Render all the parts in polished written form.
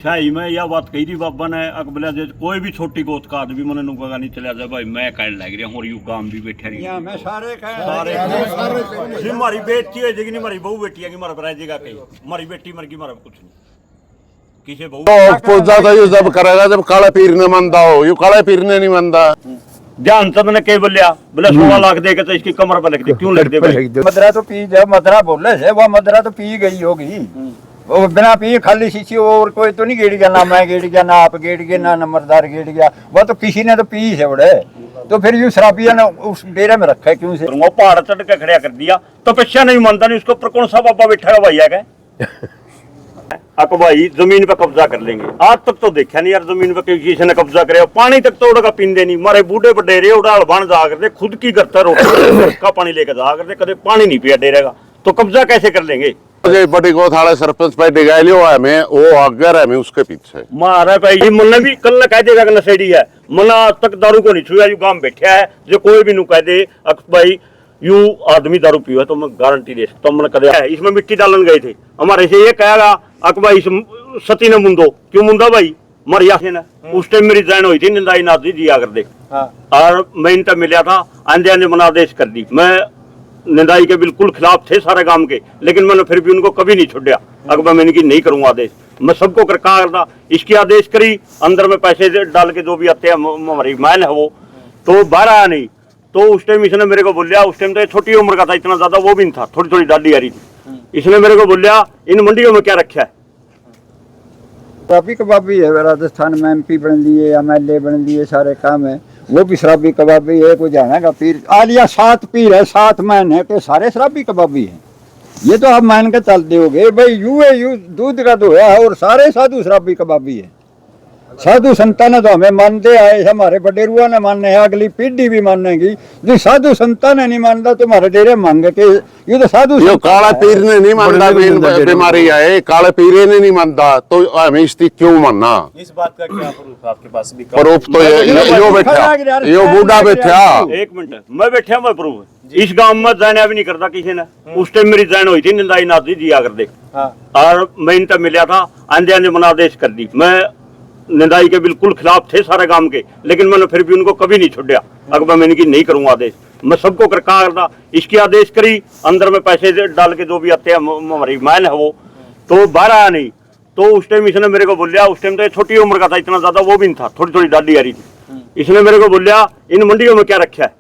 शाही में यह बात कही थी बाबा ने अकबला जे कोई भी छोटी गोत का आदमी मन नु पता नहीं चलिया जाए भाई मैं कहने लग रहा हूं, यू गांव भी बैठे रही मैं सारे सारे हमारी बेटी है जगनी हमारी बहू बेटी है कि मारा बराए जगह कही हमारी बेटी मर गई मारा कुछ नहीं किसे बहू पूछता था यू जब करेगा जब काले पीर ने मंदा हो, यू काले पीर ने नहीं मंदा। ध्यान सब ने के बोलिया बोले 16 लाख देके तो इसकी कमर पर लग दे, क्यों लग दे भाई? मदरा तो पी जब मदरा बोले से वो मदरा तो पी गई होगी, वो बिना पी खाली शीशी और कोई तो नहीं गेड़ गया, ना मैं गेड़ गया, ना आप गेड़ गया, ना नंबरदार गेड़ गया, वो तो किसी ने तो पी से बड़े। तो फिर यूं शराबिया ने उस डेरे में रखा है क्यों से? वो पहाड़ चढ़ के खड़ा कर दिया, तपस्या नहीं मानता नहीं उसको, पर कौन सा बाबा बैठा है भाई है अक भाई जमीन पे कब्जा कर लेंगे। आज तक तो देखा नहीं यार जमीन पे किसी ने कब्जा करे, पानी तक तो उड़का पींदे नहीं, मारे बूढ़े बडेरे उड़ाल बन जा करते, खुद की करता रोटी का पानी लेकर जा करते, कदे पानी नहीं पिया डेरे का, तो कब्जा कैसे कर लेंगे? बड़ी गोथाड़े सरपंच पे डिगाई लियो है मैं, वो अगर है मैं उसके पीछे मारा भाई मन भी कल कह देगा कि नशेड़ी है, मना आज तक दारू को नहीं छुआ, यू गांव बैठा है जो कोई भी नु कह दे अक भाई यू आदमी दारू पियो है तो मैं गारंटी दे सकता हूँ, कदे है इसमें मिट्टी डालन गए थे हमारे से ये कहेगा अक भाई सती ने मुंदो, क्यों मुंदा भाई मरिया से ना, उस टाइम मेरी जैन हुई थी निंदाई नाथ जी दिया कर दे, और मैं इनका मिला था आंधे आंधे मनादेश कर दी, मैं निंदाई के बिल्कुल खिलाफ थे सारे गांव के, लेकिन मैंने फिर भी उनको कभी नहीं छोड़ा, अकबर मैं इनकी नहीं करूंगा आदेश, मैं सबको करता इसकी आदेश करी, अंदर में पैसे डाल के जो भी आते हैं हमारी मैन है वो, तो बाहर आया नहीं, तो उस टाइम इसने मेरे को बोलिया, उस टाइम तो छोटी उम्र का था, इतना ज्यादा वो भी नहीं था, थोड़ी थोड़ी दाढ़ी आ रही थी, इसने मेरे को बोलिया इन मंडियों में क्या रखा है? शराबी कबाबी है, राजस्थान में MP बन लिए, MLA बन लिए, सारे काम है, वो भी शराबी कबाबी है, कोई जाना का पीर आलिया 7 पीर है, 7 मैन है कि सारे शराबी कबाबी हैं, ये तो आप मान के चलते होगे भाई, यू दूध का दोया है और सारे साधु शराबी कबाबी है। साधु संतान तो हमें मानते आए, हमारे बडेरुआ ने मानने है, अगली पीढ़ी भी मानेगी, जो साधु संतान नहीं मानता तुम्हारे डेरे मांग के, ये तो साधु काला पीर ने नहीं मानता, बीमारी है काले पीर ने नहीं मानता, तो हमें इसकी क्यों मानना? इस बात का क्या प्रूफ आपके पास? भी प्रूफ तो यो बैठा, यो बूढ़ा बैठा, 1 मिनट मैं बैठा, मैं प्रूफ इस गांव में जाना भी नहीं करता किसी ने, उस टाइम मेरी जैन हुई थी निंदाई नाथ जी दिया कर दे, और मैं इनका मिला था आंधे आंधे मनादेश कर दी, मैं निंदाई के बिल्कुल खिलाफ थे सारे गांव के, लेकिन मैंने फिर भी उनको कभी नहीं छोड़ा, अकबर मैं इनकी नहीं करूंगा आदेश, मैं सबको करता इसकी आदेश करी, अंदर में पैसे डाल के जो भी आते हैं हमारी मैन है वो, तो बाहर आया नहीं, तो उस टाइम इसने मेरे को बोलिया, उस टाइम तो छोटी उम्र का था, इतना ज्यादा वो भी नहीं था, थोड़ी थोड़ी दाढ़ी आ रही थी, इसने मेरे को बोलिया इन मंडियों में क्या रखा है?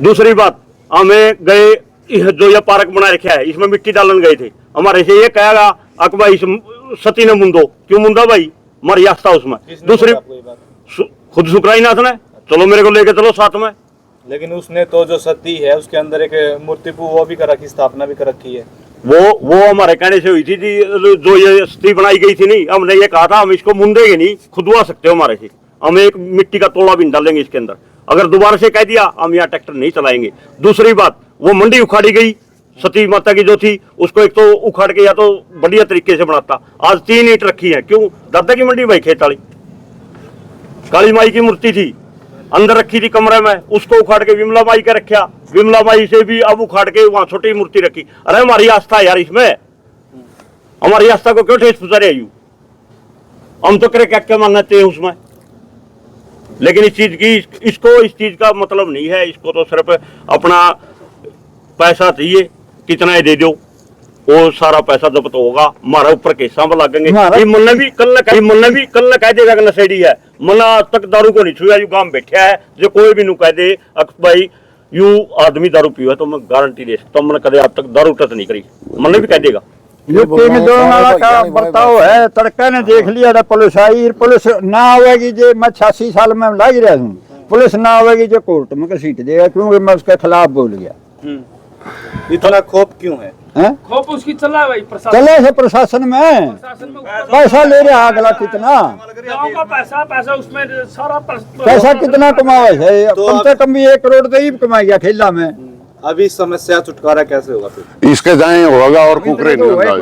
दूसरी बात हमें गए जो ये पार्क बना रखा है इसमें मिट्टी डालन गए थे, हमारे से ये कहेगा अक भाई सती ने मुंदो, क्यों मुंदा भाई मरिया था उसमें, दूसरी खुद सुकराई नाथ ने, चलो मेरे को लेके चलो साथ में, लेकिन उसने तो जो सती है उसके अंदर एक मूर्ति वो भी कर रखी, स्थापना भी कर रखी है, वो हमारे कहने से हुई थी जो ये सती बनाई गई थी नहीं, हमने ये कहा था हम इसको मुंदेंगे नहीं, खुदवा सकते हो हमारे से, हम एक मिट्टी का तोड़ा भी डालेंगे इसके अंदर, अगर दोबारा से कह दिया हम यहाँ ट्रैक्टर नहीं चलाएंगे। दूसरी बात वो मंडी उखाड़ी गई सती माता की जो थी, उसको एक तो उखाड़ के या तो बढ़िया तरीके से बनाता, आज 3 ईंट रखी है, क्यों? दादा की मंडी भाई खेत वाली काली माई की मूर्ति थी अंदर रखी थी कमरे में, उसको उखाड़ के विमला माई का रखा, विमला माई से भी अब उखाड़ के वहां छोटी मूर्ति रखी। अरे हमारी आस्था यार, इसमें हमारी आस्था को क्यों ठेस पहुंचा रहे? हम तो करे क्या मानते हैं उसमें, लेकिन इस चीज की इसको इस चीज का मतलब नहीं है, इसको तो सिर्फ अपना पैसा चाहिए, कितना ही दे दो वो सारा पैसा जब्त होगा, हमारा ऊपर केसा लगेंगे। मन भी कल कह देगा कि नशेड़ी है, मना आज तक दारू को नहीं छुआ, यू गांव बैठा है जो कोई भी नु कह दे भाई यू आदमी दारू पियो है तो मैं गारंटी दे सकता हूँ, मैंने कदे आज तक दारू टच नहीं करी, मन भी कह देगा। यूपी में 2 नाला का बर्ताव है, तड़का ने देख लिया था, पुलिस आई, पुलिस ना आवेगी जो मैं 86 साल में लग रहा हूँ, पुलिस ना आवेगी जो कोर्ट में सीट देगा, क्योंकि मैं उसके खिलाफ बोल गया। इतना खौफ क्यों है? खौफ उसकी चला है भाई, चले से प्रशासन में पैसा ले रहा अगला, कितना गाँव का पैसा उसमें सारा पैसा कितना कमावे है, कम से कम भी 1 करोड़ तो ही कमाई गया खेला में। अभी समस्या छुटकारा कैसे होगा फिर? इसके जाए होगा और कुकरे नहीं होगा,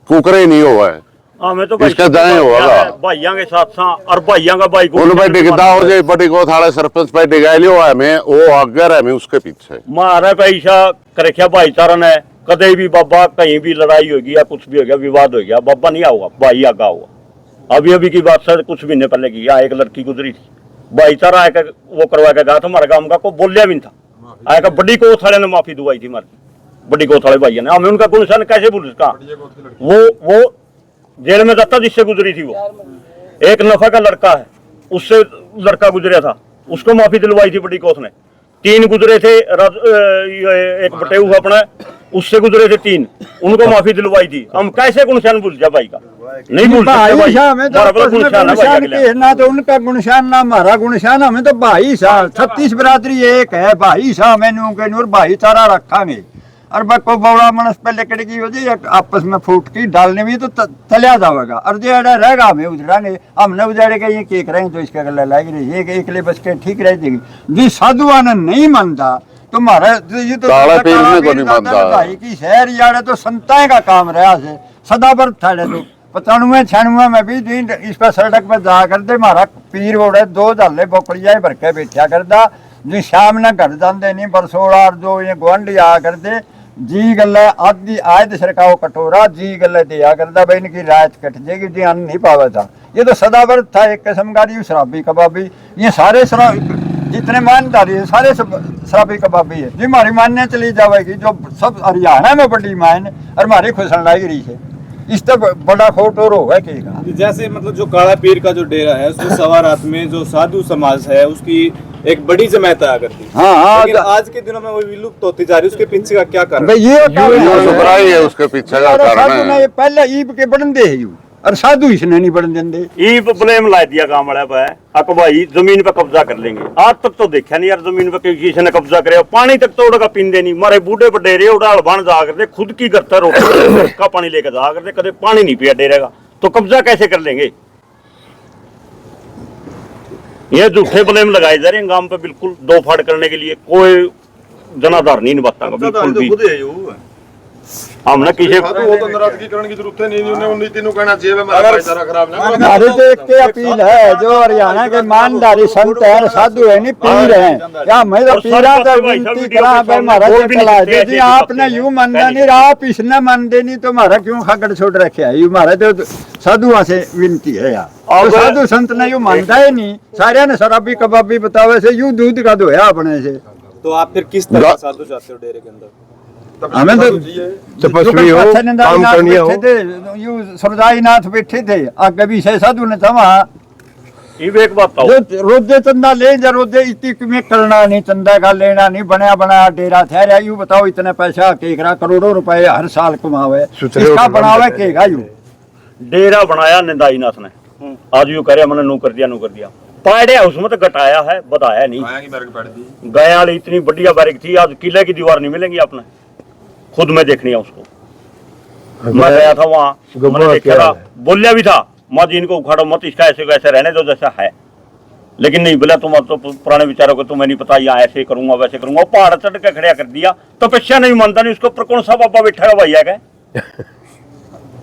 कुकरे नहीं होगा, हमें तो इसका दाएं होगा भाइयों के साथ और भाइयों का भाई उन भाई डिगदा हो जाए, बड़ी गोथाड़े सरपंच भाई डिगाई लियो है मैं, वो अगर है मैं उसके पीछे मारे पैसा करख्या भाईचारा ने कदे भी बाबा कहीं भी लड़ाई होगी या कुछ भी हो गया, विवाद हो गया, बाबा नहीं आऊगा, भाई आगा होगा। अभी अभी की बात सर कुछ महीने पहले की, यहाँ एक लड़की गुजरी थी, भाईचारा आकर वो करवा के गया था हमारे गांव का, को बोलिया भी नहीं था, आया बड़ी कोथाले ने माफी दुआई थी हमारी, बड़ी कोथाले भाइया ने, हमें उनका गुणसान कैसे भूल उसका, वो जेल में जाता जिससे गुजरी थी। वो एक नफा का लड़का है, उससे लड़का गुजरा था, उसको माफी दिलवाई थी बड़ी कोथ ने। 3 गुजरे थे, एक बटेऊ अपना, उससे गुजरे थे 3, उनको माफी दिलवाई थी। हम कैसे गुणशान भूल जाए भाई का, नहीं भूल सकते भाई। गुणशान कहना तो उनका गुणशान ना हमारा गुणशान, हमें तो भाई साहब 36 बरादरी एक है, भाई साहब मैनू के नूर भाईचारा रखांगे। और बको बौड़ा मनस पे लकड़ी की वजह आपस में फूट की डालने में तो तलिया जाएगा, और जो रहेगा हमें उजड़ाने, हमने उजाड़ेगा ये के करेंगे तो इसका गला लग रही है, एक ले बस के ठीक रह जाएगी। जी साधुआ ने नहीं मानता तुम्हारा ये तो काला पीर में को नहीं मानता भाई की शहर यार तो संताएं का काम रहा से सदा पर थाड़े तो 95 96 में भी दिन इस पर सड़क पर जा करते हमारा पीर ओढ़े 2 झाले बोकड़िया भर के बैठा करता जी, शाम ने घर जाते नहीं बरसोड़ा और जो ये गुआंढी आ करते जी गले आदि आयद सरकाओ कटोरा जी गले दिया करता भाई इनकी रात कट जाएगी जी, अन्न नहीं पावा था। ये तो सदावर्त था एक किस्म का, शराबी कबाबी, ये सारे जितने मानदारी है सारे शराबी कबाबी है जी। हमारी मान्य चली जाएगी जो सब हरियाणा में बड़ी मान और हमारी खुशन लाई रही है, इस तक बड़ा खोट और होगा कहेगा। जैसे मतलब जो काला पीर का जो डेरा है उसमें सवा रात में जो साधु समाज है उसकी एक बड़ी जमात आया करती है। हाँ, लेकिन आज के दिनों में वो विलुप्त होती जा रही है, उसके पीछे का क्या कारण? भाई ये सुधराई है उसके पीछे का कारण है। पहले ईब के बनते है यू और साधु इसने नहीं बढ़न देंगे। ईब ब्लेम ला दिया गांव वाले पे, अक भाई जमीन पे कब्जा कर लेंगे। आज तक तो देखा नहीं यार जमीन पे किसी ने कब्जा करे, पानी तक तो उड़का पींदे नहीं, मारे बूढ़े बडेरे उड़ाल बन जा करते, खुद की करता रोटी का पानी लेकर जा करते, कदे पानी नहीं पिया डेरेगा तो कब्जा कैसे कर लेंगे? ये झूठे ब्लेम लगाए जा रहे हैं गांव पे, बिल्कुल दो फाड़ करने के लिए कोई जनाधार नहीं निभाता बिल्कुल भी। हमने किसी हमारे तो एक के अपील है जो हरियाणा के मानदारी संत है साधु है नहीं पीर है, क्या मैं तो पीरा तो विनती करा भाई महाराज चला दे जी, आपने यूं मानना नहीं आप इसने मानते नहीं तो हमारा क्यों खगड़ छोड़ रखे है, यू हमारे तो साधुआ से विनती है यार। और साधु संत ने यू मानता है नहीं, सारे ने शराबी कबाबी बतावे से यू दूध का धोया अपने से। तो आप फिर किस तरह साधु चाहते हो डेरे के अंदर? हमें तो तपस्वी हो, काम करनी हो। यू सुरजाई नाथ बैठे थे आगे भी से साधु ने था एक बात जो रोजे चंदा ले जा रोजे इतनी में करना नहीं, चंदा का लेना नहीं, बनाया बनाया डेरा ठहरा। यू बताओ इतने पैसा केकरा करोड़ों रुपए हर साल कमावे, इसका बनावे केगा यू डेरा बनाया निंदाई नाथ ने, आज यू करे मैंने नू कर दिया पाड़िया उसमें तो घटाया है बताया नहीं। गया वाली इतनी बढ़िया बारीक थी, आज किले की दीवार नहीं मिलेंगी आपने, खुद में देखनी है उसको। मैं गया था वहाँ, मैंने देखा था, बोलिया भी था माँ जी इनको उखाड़ो मत, इसका ऐसे वैसे रहने दो जैसा है, लेकिन नहीं बोला तुम तो पुराने विचारों को तुम्हें नहीं पता, यहाँ ऐसे करूंगा वैसे करूंगा, पहाड़ चढ़ के खड़ा कर दिया। तपस्या नहीं मानता नहीं, उसके ऊपर कौन सा बाबा बैठा है भैया का,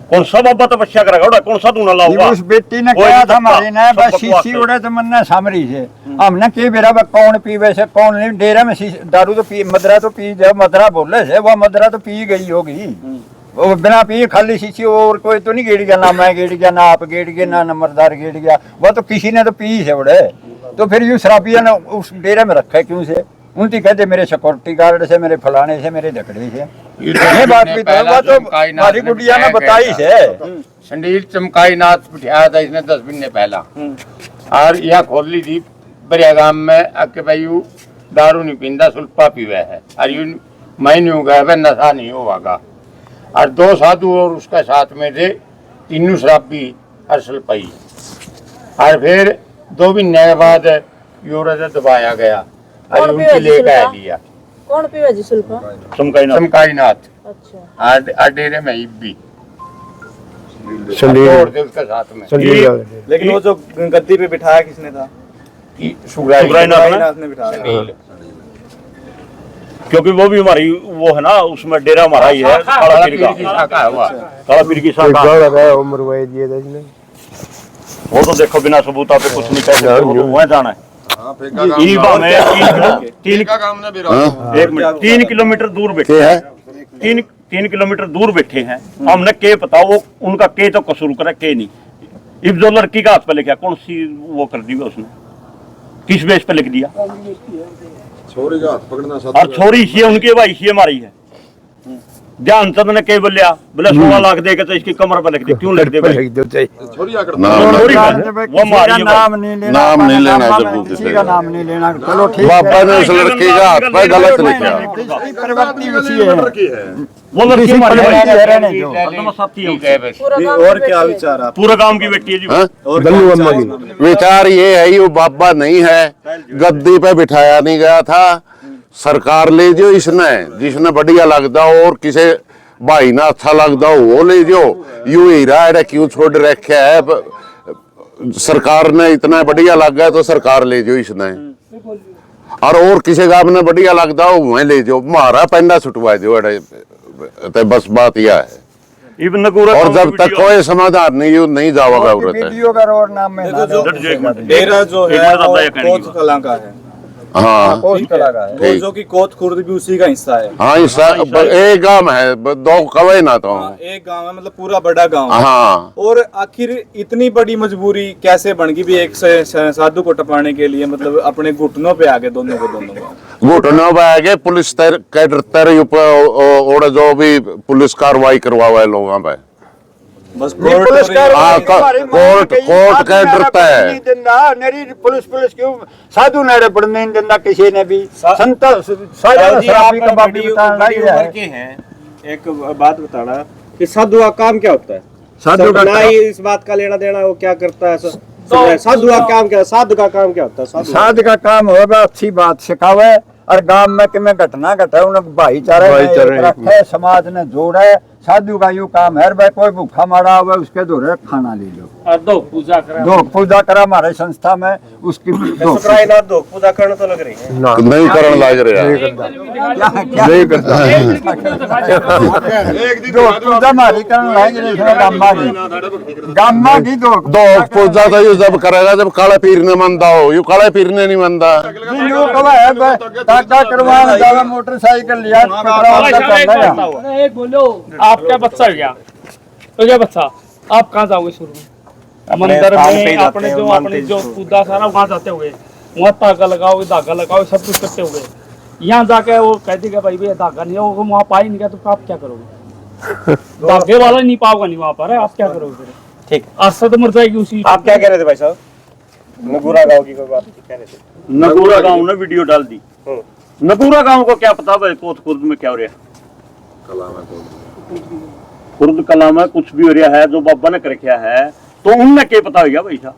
कौन सा बाबा तपस्या करेगा, कौन सा दूना लाऊंगा। उस बेटी ने कहा था हमारी ने बस शीशी उड़े तो मन सामरी से हमने के बेरा कौन पीवे से कौन नहीं, डेरा में दारू तो पी मदरा तो पी जाए, मदरा बोले से वो मदरा तो पी गई होगी, वो बिना पी खाली शीशी और कोई तो नहीं गेड़ गया, ना मैं गेड़ गया ना आप गेड़ गया ना नंबरदार गेड़ गया, वो तो किसी ने तो पी से उड़े। तो फिर यूं शराबिया ने उस डेरे में रखा क्यों से, उनकी कहते मेरे सिक्योरिटी गार्ड से, मेरे फलाने से, मेरे झगड़े से, ये बात भी तो हमारी गुड़िया ने बताई से। संडील चमकाई नाथ बिठाया था इसने 10 महीने पहला, और यह खोल ली थी बरिया गांव में आके भाई यू दारू नहीं पींदा सुल्पा पीवे है, और यू मैं नहीं गया वह नशा नहीं होगा। और 2 साधु और उसके साथ में थे, तीनों शराबी असल पाई, और फिर 2 महीने के बाद यूरोज दबाया गया और उनकी लेकर लिया। कौन पीवा जी सुल्फा? चमकाई नाथ। अच्छा डेरे में भी संडील उसके साथ में। लेकिन वो जो गद्दी पे बिठाया किसने था? सुग्राईनाथ ने बिठाया, क्योंकि वो भी हमारी वो है ना, उसमें डेरा हमारा ही है, काला पीर की शाखा। वो तो देखो बिना सबूत पे कुछ नहीं कह सकते, वो तो वहाँ जाना है। 3 किलोमीटर दूर बैठे है, 3 किलोमीटर दूर बैठे हैं, हमने के पता वो उनका के तो कसूर करे के नहीं। इब जो लड़की का हाथ पे लिखा कौन सी वो कर दी उसने, किस बेस पे लिख दिया? छोरी का हाथ पकड़ना और छोरी इसी है उनकी, भाई इसी हमारी है। ध्यानचंद ने के बोलिया बोले 16 लाख देगा तो इसकी कमर पर लिख दे, क्यों लिख दे भाई? छोरी छोरी का वो हमारी है भाई। नाम नहीं लेना, नाम नहीं लेना बाबा जरूर किसी किसी का का। नाम नहीं लेना। चलो ठीक बाबा ने है, उस लड़के का हाथ पे गलत लिखा। इसकी प्रवृत्ति वैसी है। वो लड़की हमारी भाई किसी रहने दो। हरदम साथी है ठीक है बस। पूरा गाँव और की क्या बेटी है। विचार आप? पूरा गांव की बेटी है जी। हाँ? और क्या विचार है? विचार ये है ये बाबा नहीं है, गद्दी पे बिठाया नहीं गया था, सरकार ले जो इसने जिसने बढ़िया लगता हो और किसे भाई ना अच्छा लगता हो वो ले जो, यू हीरा है क्यों छोड़ रखे है, सरकार ने इतना बढ़िया लग गया तो सरकार ले जो इसने, और किसी गांव में बढ़िया लगता हो वहीं ले जो, मारा पेंडा छुटवा जो, तो बस बात यह है। इब्न नगूरा और गांव जब की तक वीडियो- कोई समाधान नहीं जाओगा और उधर तक। वीडियो का और नाम में ना दो। डर जाएगा। डेरा जो एक है मिनट वो अब ये कहने की कोत कलां का है, हाँ पोस्ट लगा है। वो जो कि कोत खुर्द भी उसी का हिस्सा है। हाँ एक गांव है, दो कवे ना तो। एक गांव है, मतलब पूरा बड़ा गांव है। हाँ और आखिर इतनी बड़ी मजबूरी कैसे बन गई भी एक साधु को टपाने के लिए, मतलब अपने घुटनों पे आ गए दोनों को। घुटनों पे आगे पुलिस और जो भी पुलिस कार्रवाई करवावा है लोगों पे, बस पुलिस हाँ, कोर्ट का डरता है। पुलिस क्यों साधु नेड़े पड़ने नहीं देता किसी ने भी। संत जी, आप शराबी कबाबी बताने लग गया है। के हैं, एक बात बताना कि साधु का काम क्या होता है? साधु का ना ही इस बात का लेना देना वो क्या करता है। साधु का काम क्या, साधु का काम क्या होता है? साध का काम होगा अच्छी बात सिखावे, और गांव में कि मैं घटना घटा उन्हें भाईचारे में रखे, समाज ने जोड़े। साधु का यू काम है भाई, कोई भूखा मारा हुआ उसके दोरे खाना ले लो, और दो पूजा करा। दो पूजा करा हमारे संस्था में उसकी दो पूजा करने तो लग रही है। नहीं करने लग रहा है। नहीं करता दो पूजा हमारी करने लगे गामा की दो दो पूजा तो यू जब करेगा जब काले पीर ने मंदा हो, यू काले पीर ने नहीं मंदा। टाटा करवाने जावा मोटरसाइकिल लिया पेट्रोल का कर लगा। अरे एक बोलो, आपका बच्चा हो गया तो क्या बच्चा, आप कहाँ जाओगे शुरू में? मंदिर में अपने जो पूजा सारा वहाँ जाते हुए, वहाँ धागा लगाओ सब कुछ करते हुए, यहाँ जाके वो कह देगा भाई भैया धागा नहीं हो, वहाँ पा ही नहीं गया तो आप क्या करोगे? धागे वाला नहीं पाओगा नहीं वहाँ पर, आप क्या करोगे फिर? ठीक, आज से तो मर जाएगी उसी। आप क्या कह रहे थे भाई साहब? नगूरा गांव की कोई बात कह रहे थे? नगूरा गांव ने वीडियो डाल दी। नगूरा गांव को क्या पता भाई कोत खुर्द में क्या हो रहा है, खुर्द कला में कुछ भी हो रहा है जो बाबा ने कर रखा है, तो उनने क्या पता होगा भाई साहब।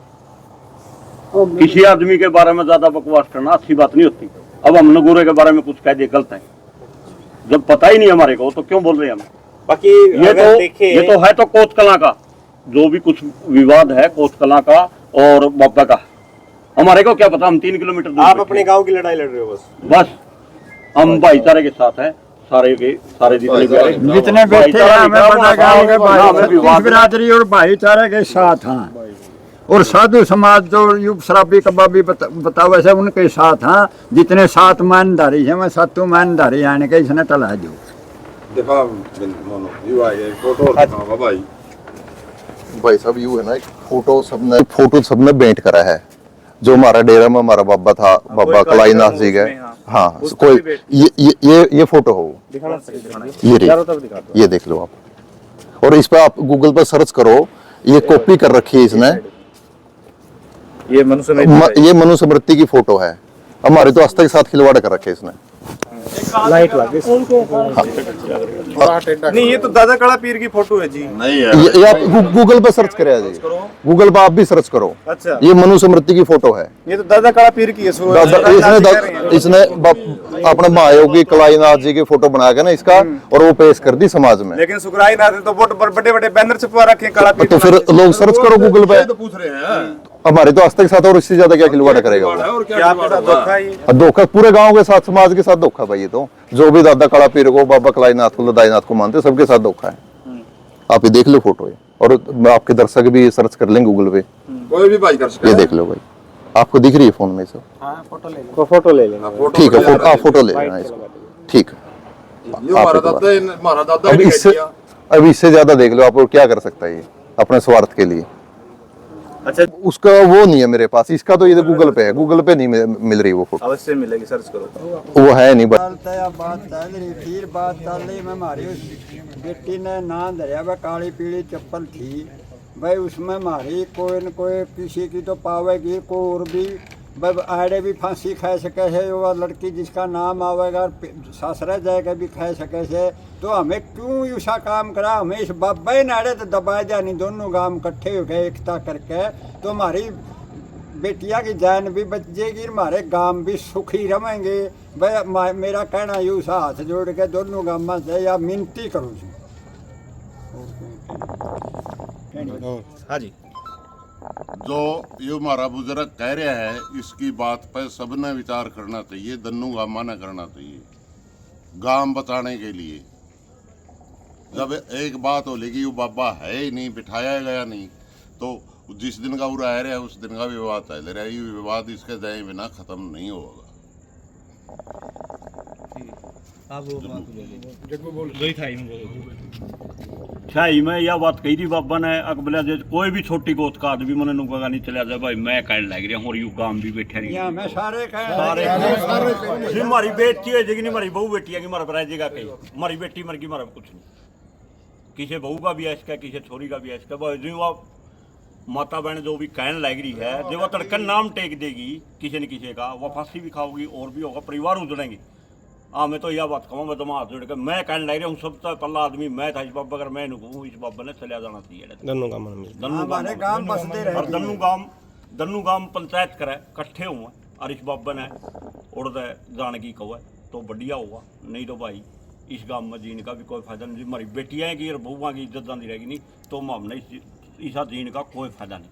किसी आदमी के बारे में ज्यादा बकवास करना अच्छी बात नहीं होती। अब हम नगूरे के बारे में कुछ कह दिए गलत है, जब पता ही नहीं हमारे को तो क्यों बोल रहे हैं हम? बाकी ये तो है तो कोत कला का जो भी कुछ विवाद है, कोत कला का और बाबा का, हमारे को क्या पता। हम 3 किलोमीटर दूर आप बैठे अपने हैं। गांव की लड़ाई लड़ रहे हो बस हम भाईचारे के साथ हैं, सारे जितने भी जितने बैठे हैं हमें पता गाँव के भाई बिरादरी और भाईचारे के साथ हैं, और साधु समाज जो युग शराबी कबाबी बताओ वैसे उनके साथ हैं। जितने सात मानधारी है मैं सातों मानधारी आने के इसने टला जो भाई साहब यू है ना, एक फोटो सबने भेंट करा है। जो हमारा डेरा में हमारा बाबा था, बाबा कलाईनाथ जी गए। हाँ कोई ये फोटो हो, ये देख लो आप, और इस पे आप गूगल पर सर्च करो, ये कॉपी कर रखी है इसने। ये मनुस्मृति की फोटो है, हमारे तो आस्था के साथ खिलवाड़ कर रखे इसने। लाइट लगे नहीं, ये तो दादा कड़ा पीर की फोटो है जी। नहीं ये आप गूगल पर सर्च करें जी, गूगल पर आप भी सर्च करो। अच्छा, ये मनुस्मृति की फोटो है। ये तो दादा कड़ा पीर की है। इसने अपने महायोगी कलाईनाथ जी की फोटो बना के ना इसका, और वो पेश कर दी समाज में। लेकिन सुखराई नाथ ने तो बहुत बड़े बड़े बैनर छपवा रखे हैं कड़ा पीर। तो फिर लोग सर्च करो गूगल पे। पूछ रहे हैं हमारे तो आस्था के साथ और इससे ज्यादा क्या खिलवाड़ा करेगा वो? और क्या आपके साथ धोखा है ये? और धोखा पूरे गांव के साथ, समाज के साथ धोखा भाई। ये तो जो भी दादा काला पीर को, बाबा कलाईनाथ को, लदाईनाथ को मानते, सबके साथ धोखा है। आप ये देख लो फोटो है, और आपके दर्शक भी सर्च कर लेंगे गूगल पे, कोई भी भाई कर सकता ये देख लो भाई। आपको दिख रही है फोन में सब? फोटो ले लेना। ठीक है, फोटो ले लेना इसको। ठीक है। अब इससे ज्यादा देख लो आप, और क्या कर सकता है ये अपने स्वार्थ के लिए। अच्छा, उसका वो नहीं है मेरे पास, इसका तो ये गूगल पे है, गूगल पे नहीं मिल रही वो फोटो, अवश्य मिलेगी, सर्च करो। वो है नहीं। बात चल रही फिर बात चल रही, मैं हमारी उस बेटी ने नाम धरिया वह काली पीली चप्पल थी भाई, उसमें हमारी कोई न कोई किसी की तो पावेगी, को और भी भाई आड़े भी फांसी खा सके है, वो लड़की जिसका नाम आवेगा ससुरा जाएगा भी खा सके से, तो हमें क्यों ऐसा काम करा, हमें इस बाबा ही नाड़े तो दबा दिया नहीं, दोनों गांव इकट्ठे हो गए एकता करके, तो हमारी बेटिया की जान भी बच जाएगी, हमारे गांव भी सुखी रहेंगे भाई। मेरा कहना यूँ सा हाथ जोड़ के दोनों गाँव से या मिनती करूँ। हाँ जी, जो ये हमारा बुजुर्ग कह रहा है, इसकी बात पर सबने विचार करना चाहिए, दन्नू गामा ने करना चाहिए गांव बचाने के लिए। जब एक बात हो लेगी वो बाबा है ही नहीं, बिठाया गया नहीं, तो जिस दिन का वो रह रहा है उस दिन का विवाद चल रहा है, ये विवाद इसके जाए बिना खत्म नहीं होगा। शाही में यह बात कही थी बाबा ने, अकबला जे कोई भी छोटी गोत का आदमी मन नुका नहीं चला जाए भाई, मैं कहने लग रहा हूँ, और यू गांव भी बैठे रही मैं सारे सारे हमारी बेटी है जी, हमारी बहू बेटी है, हमारा रह जाएगा कहीं, हमारी बेटी मर गई, हमारा कुछ नहीं, किसी बहू का भी ऐसा, किसी छोरी का भी ऐसा भाई, जो आप माता बहन जो भी कहने लग रही है, जो वह तड़कन नाम टेक देगी किसी न किसी का, वह फांसी भी खाओगी और भी होगा, परिवार उजड़ेंगे। हाँ, मैं तो यह बात कहूँ, मैं तो हाथ जोड़ के मैं कहने लग रहा हूँ, सबसे पहला आदमी मैं था इस बाबा, अगर मैं कहूँ इस बाबा ने चलिया जाना चाहिए दन्नू गांव पंचायत करे इकट्ठे हुए और इस बाबा ने उड़ जाने की कहो तो बढ़िया हुआ, नहीं तो भाई इस गांव में जीने का भी कोई फायदा नहीं, हमारी बेटियाँ की और बहुआ की इज्जत जानी रहेगी नहीं, तो हम नहीं, इस जीने का कोई फायदा नहीं।